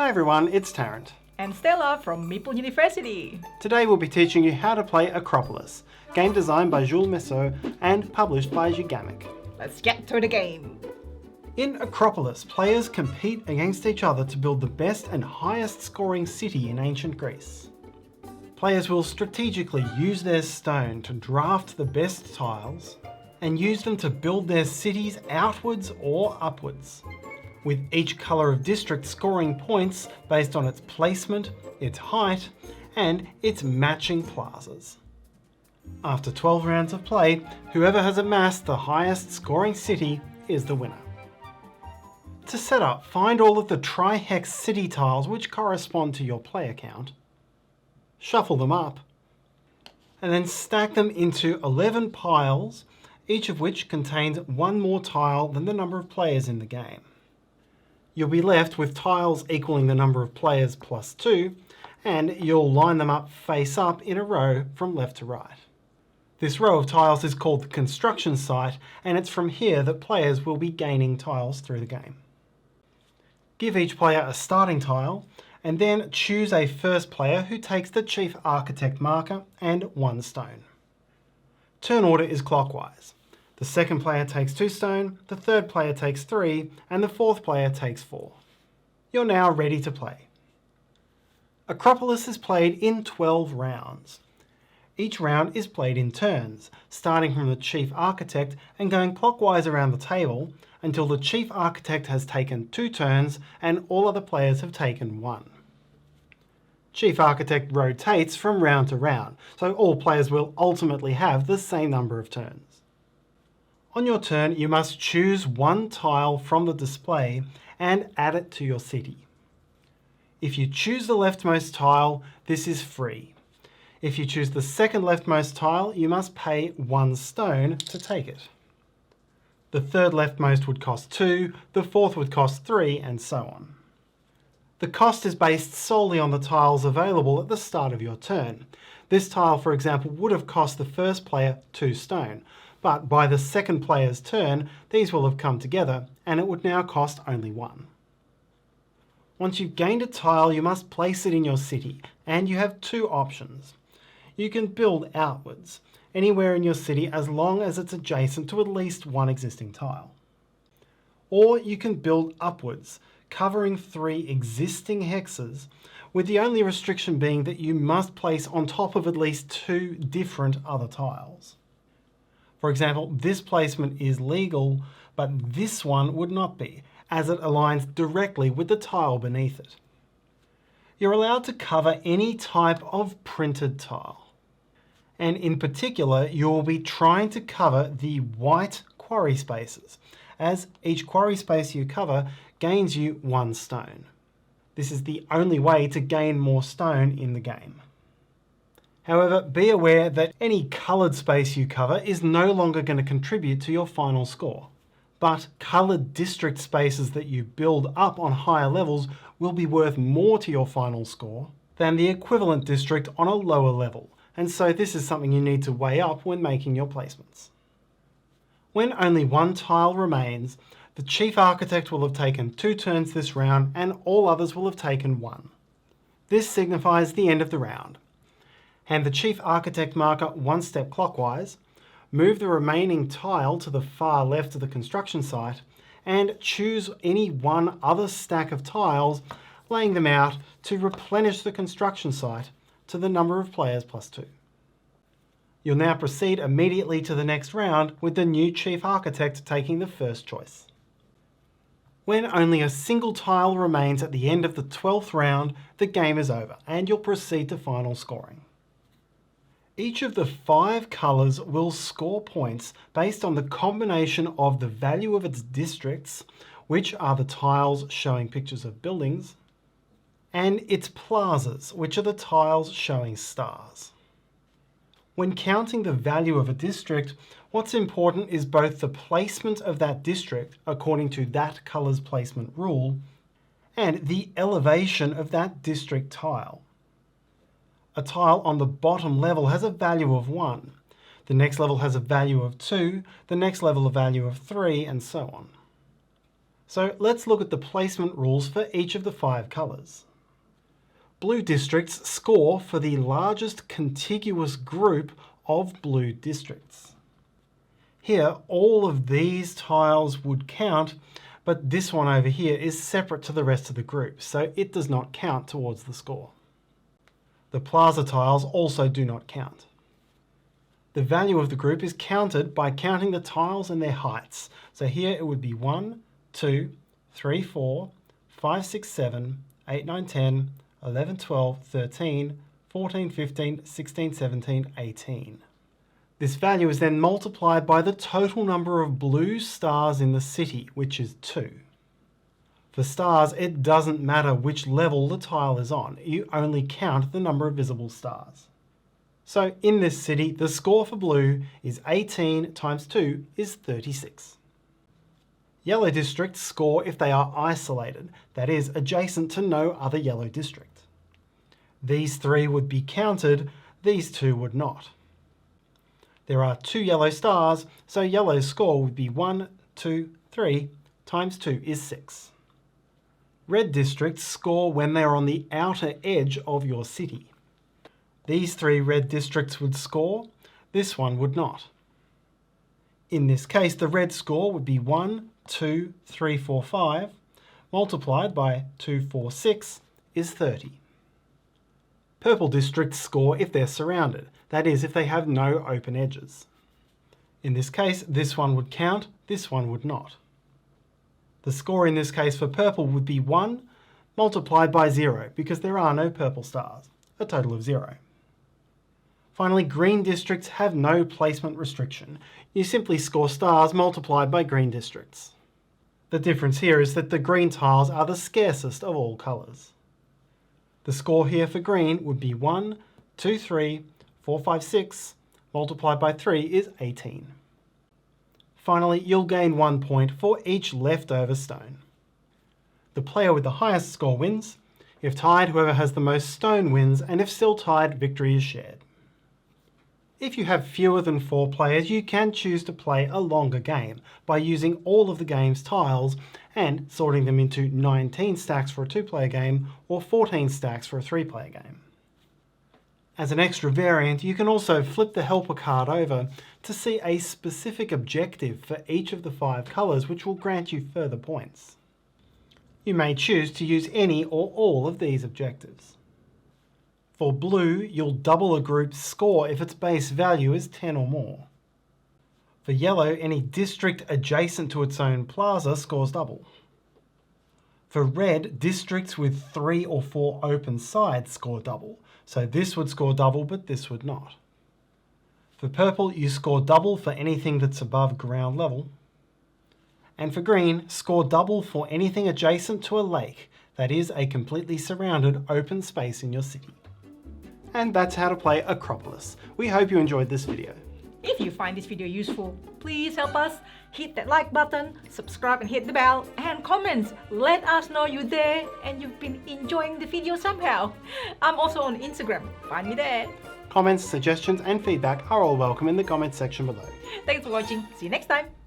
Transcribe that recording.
Hi everyone, it's Tarrant. And Stella from Meeple University. Today we'll be teaching you how to play Akropolis, game designed by Jules Messeau and published by Jahja. Let's get to the game. In Akropolis, players compete against each other to build the best and highest scoring city in ancient Greece. Players will strategically use their stone to draft the best tiles and use them to build their cities outwards or upwards, with each colour of district scoring points based on its placement, its height, and its matching plazas. After 12 rounds of play, whoever has amassed the highest scoring city is the winner. To set up, find all of the tri-hex city tiles which correspond to your player count, shuffle them up, and then stack them into 11 piles, each of which contains one more tile than the number of players in the game. You'll be left with tiles equaling the number of players plus 2, and you'll line them up face up in a row from left to right. This row of tiles is called the construction site, and it's from here that players will be gaining tiles through the game. Give each player a starting tile, and then choose a first player who takes the chief architect marker and 1 stone. Turn order is clockwise. The second player takes 2 stone, the third player takes 3, and the fourth player takes 4. You're now ready to play. Akropolis is played in 12 rounds. Each round is played in turns, starting from the chief architect and going clockwise around the table until the chief architect has taken 2 turns and all other players have taken 1. Chief architect rotates from round to round, so all players will ultimately have the same number of turns. On your turn, you must choose 1 tile from the display and add it to your city. If you choose the leftmost tile, this is free. If you choose the second leftmost tile, you must pay 1 stone to take it. The third leftmost would cost 2, the fourth would cost 3, and so on. The cost is based solely on the tiles available at the start of your turn. This tile, for example, would have cost the first player 2 stone, but by the second player's turn, these will have come together, and it would now cost only 1. Once you've gained a tile, you must place it in your city, and you have 2 options. You can build outwards, anywhere in your city as long as it's adjacent to at least 1 existing tile. Or you can build upwards, covering 3 existing hexes, with the only restriction being that you must place on top of at least 2 different other tiles. For example, this placement is legal, but this one would not be, as it aligns directly with the tile beneath it. You're allowed to cover any type of printed tile. And in particular, you will be trying to cover the white quarry spaces, as each quarry space you cover gains you 1 stone. This is the only way to gain more stone in the game. However, be aware that any coloured space you cover is no longer going to contribute to your final score. But coloured district spaces that you build up on higher levels will be worth more to your final score than the equivalent district on a lower level, and so this is something you need to weigh up when making your placements. When only 1 tile remains, the chief architect will have taken 2 turns this round and all others will have taken 1. This signifies the end of the round. Hand the chief architect marker 1 step clockwise, move the remaining tile to the far left of the construction site, and choose any 1 other stack of tiles, laying them out to replenish the construction site to the number of players plus 2. You'll now proceed immediately to the next round with the new chief architect taking the first choice. When only a single tile remains at the end of the 12th round, the game is over and you'll proceed to final scoring. Each of the 5 colours will score points based on the combination of the value of its districts, which are the tiles showing pictures of buildings, and its plazas, which are the tiles showing stars. When counting the value of a district, what's important is both the placement of that district according to that colour's placement rule, and the elevation of that district tile. A tile on the bottom level has a value of 1. The next level has a value of 2, the next level a value of 3, and so on. So let's look at the placement rules for each of the 5 colours. Blue districts score for the largest contiguous group of blue districts. Here, all of these tiles would count, but this one over here is separate to the rest of the group, so it does not count towards the score. The plaza tiles also do not count. The value of the group is counted by counting the tiles and their heights. So here it would be 1, 2, 3, 4, 5, 6, 7, 8, 9, 10, 11, 12, 13, 14, 15, 16, 17, 18. This value is then multiplied by the total number of blue stars in the city, which is 2. For stars, it doesn't matter which level the tile is on. You only count the number of visible stars. So in this city, the score for blue is 18 times 2 is 36. Yellow districts score if they are isolated, that is, adjacent to no other yellow district. These 3 would be counted, these 2 would not. There are 2 yellow stars, so yellow's score would be 1, 2, 3 times 2 is 6. Red districts score when they are on the outer edge of your city. These 3 red districts would score, this one would not. In this case, the red score would be 1, 2, 3, 4, 5, multiplied by 2, 4, 6 is 30. Purple districts score if they're surrounded, that is, if they have no open edges. In this case, this one would count, this one would not. The score in this case for purple would be 1 multiplied by 0 because there are no purple stars, a total of 0. Finally, green districts have no placement restriction. You simply score stars multiplied by green districts. The difference here is that the green tiles are the scarcest of all colours. The score here for green would be 1, 2, 3, 4, 5, 6, multiplied by 3 is 18. Finally, you'll gain 1 point for each leftover stone. The player with the highest score wins. If tied, whoever has the most stone wins, and if still tied, victory is shared. If you have fewer than 4 players, you can choose to play a longer game by using all of the game's tiles and sorting them into 19 stacks for a 2-player game or 14 stacks for a 3-player game. As an extra variant, you can also flip the helper card over to see a specific objective for each of the 5 colours, which will grant you further points. You may choose to use any or all of these objectives. For blue, you'll double a group's score if its base value is 10 or more. For yellow, any district adjacent to its own plaza scores double. For red, districts with 3 or 4 open sides score double, so this would score double but this would not. For purple, you score double for anything that's above ground level. And for green, score double for anything adjacent to a lake, that is, a completely surrounded open space in your city. And that's how to play Akropolis. We hope you enjoyed this video. If you find this video useful, please help us. Hit that like button, subscribe and hit the bell, and comments. Let us know you're there and you've been enjoying the video somehow. I'm also on Instagram. Find me there. Comments, suggestions and feedback are all welcome in the comments section below. Thanks for watching. See you next time.